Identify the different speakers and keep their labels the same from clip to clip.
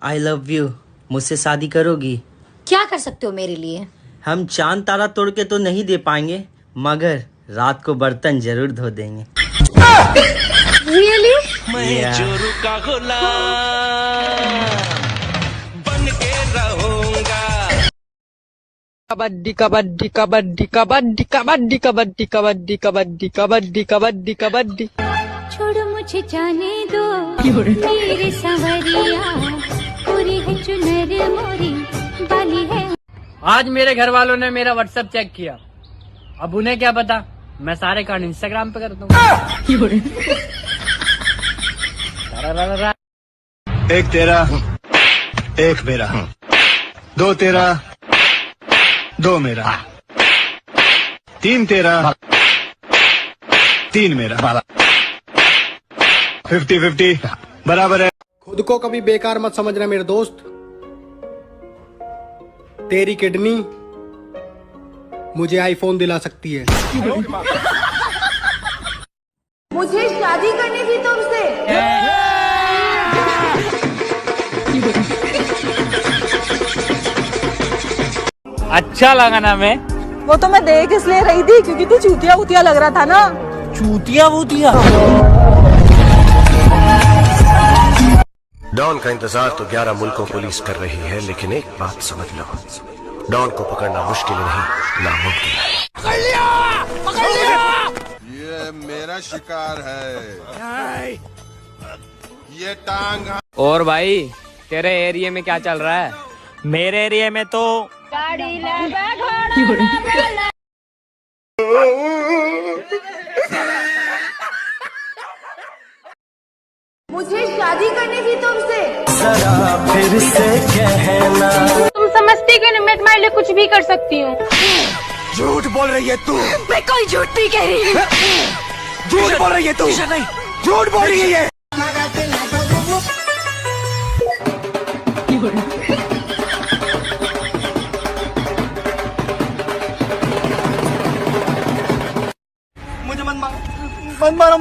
Speaker 1: I love you. मुझसे शादी करोगी?
Speaker 2: क्या कर सकते हो मेरे लिए?
Speaker 1: हम चांद तारा तोड़ के तो नहीं दे पाएंगे, मगर रात को बर्तन जरूर धो देंगे।
Speaker 2: रियली?
Speaker 3: मैं चोरू का गुलाम बन के रहूंगा।
Speaker 4: कबड्डी कबड्डी कबड्डी कबड्डी कबड्डी कबड्डी कबड्डी कबड्डी कबड्डी कबड्डी कबड्डी।
Speaker 5: छोड़ो मुझे जाने दो मेरे संवरिया, पूरी है चुनर मोरी बाली है।
Speaker 6: आज मेरे घर वालों ने मेरा व्हाट्सएप चेक किया, अब उन्हें क्या पता मैं सारे कांड इंस्टाग्राम पे करता हूँ।
Speaker 7: एक तेरा एक मेरा, दो तेरा दो मेरा, तीन तेरा तीन मेरा, 50-50 बराबर है।
Speaker 8: खुद को कभी बेकार मत समझना मेरे दोस्त। तेरी किडनी मुझे आईफोन दिला सकती है।
Speaker 9: मुझे शादी करनी थी तुमसे।
Speaker 6: अच्छा लगा ना मैं?
Speaker 9: वो तो मैं देख इसलिए रही थी क्योंकि तू चूतिया उतिया लग रहा था ना।
Speaker 6: चूतिया वूतिया?
Speaker 10: डॉन का इंतजार तो 11 मुल्कों पुलिस कर रही है, लेकिन एक बात समझ लो, डॉन को पकड़ना मुश्किल नहीं नामुमकिन है।
Speaker 3: पकड़ लिया, पकड़ लिया।
Speaker 11: ये मेरा शिकार है, ये टांग।
Speaker 6: और भाई तेरे एरिया में क्या चल रहा है? मेरे एरिया में तो
Speaker 5: गाड़ी ले बैठो।
Speaker 9: मुझे शादी करनी थी तुमसे।
Speaker 1: जरा फिर से कहना।
Speaker 5: तुम समझती कि मैं तुम्हारे लिए कुछ भी कर सकती हूँ।
Speaker 3: झूठ बोल रही है तू।
Speaker 5: मैं कोई झूठ नहीं कह रही हूँ।
Speaker 3: झूठ बोल रही है तू। नहीं, झूठ बोल रही है।
Speaker 7: मुझे मत मारो,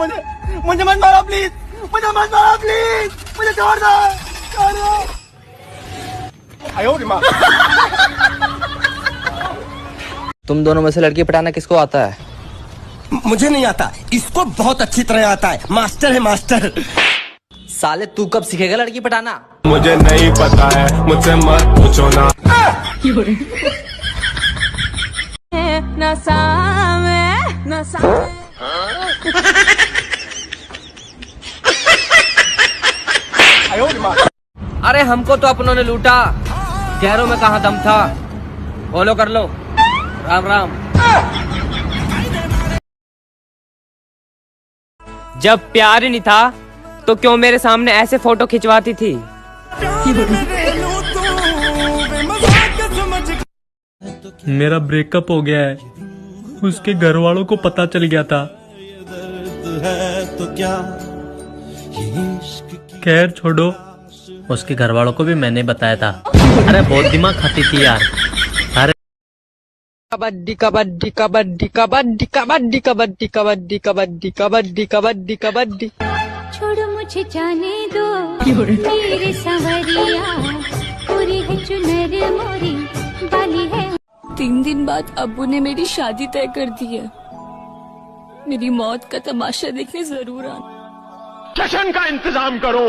Speaker 7: मुझे मत मारो प्लीज, मुझे मत मारो प्लीज, मुझे छोड़ दो, छोड़ दो।
Speaker 4: तुम दोनों में से लड़की पटाना किसको आता है?
Speaker 3: मुझे नहीं आता, इसको बहुत अच्छी तरह आता है। मास्टर है मास्टर।
Speaker 4: साले तू कब सीखेगा लड़की पटाना?
Speaker 11: मुझे नहीं पता है, मुझसे मत पूछो ना।
Speaker 5: नशा में नशा।
Speaker 6: अरे हमको तो अपनों ने लूटा, गैरों में कहाँ दम था। फॉलो कर लो। राम राम। जब प्यार ही नहीं था तो क्यों मेरे सामने ऐसे फोटो खिंचवाती थी?
Speaker 12: मेरा ब्रेकअप हो गया है, उसके घर वालों को पता चल गया था। खैर छोड़ो, उसके घर वालों को भी मैंने बताया था। अरे बहुत दिमाग खाती थी यार। अरे
Speaker 4: कबड्डी कबड्डी कबड्डी कबड्डी कबड्डी कबड्डी कबड्डी कबड्डी कबड्डी कबड्डी कबड्डी।
Speaker 5: छोड़ो मुझे जाने दो मेरे संवरिया, पूरी है चुनर मोरी बाली है।
Speaker 13: 3 दिन बाद अब्बू ने मेरी शादी तय कर दी है। मेरी मौत का तमाशा देखने जरूर आना।
Speaker 11: जश्न का इंतजाम करो।